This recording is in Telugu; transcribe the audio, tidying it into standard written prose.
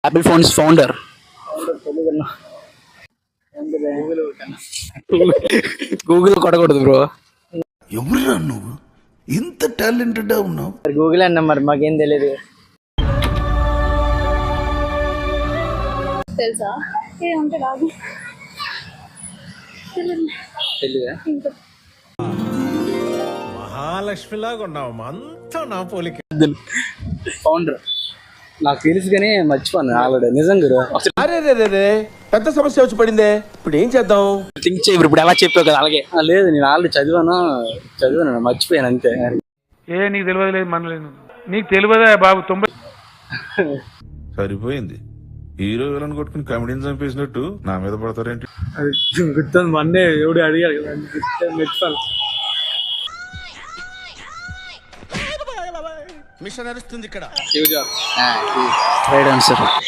Apple phones founder. గూగుల్ కొట్టకూడదు బ్రో. ఎవరురా నువ్వు ఇంత టాలెంటెడ్ ఉన్నావు? గూగుల్ అన్న మరి మాకేం తెలియదు. తెలుసా ఏముంటే రాదు తెలియదా? మహాలక్ష్మిలాగా ఉన్నావు అంతా నా పోలిక. ఫౌండర్ నాకు తెలుసు కానీ మర్చిపోను ఆల్రెడీ. నిజంగా అరే పెద్ద సమస్య వచ్చి పడిందే, ఇప్పుడు ఏం చేద్దాం? థింక్ చేయి ఇప్పుడు ఎలా చెప్పావు కదా అలాగే. లేదు నేను ఆల్రెడీ చదివాను మర్చిపోయాను అంతే. నీకు తెలియదు లేదు మనలేదు, నీకు తెలియదా బాబు? 90 సరిపోయింది. హీరో విలన్ కొట్టుకుని కమెడీని చంపేసినట్టు నా మీద పడతారేంటి? అది గుర్తుంది మొన్నే ఎవడు అడిగాడు కదా, మర్చిపోయాను. మిషన్ నడుస్తుంది ఇక్కడ. Right answer.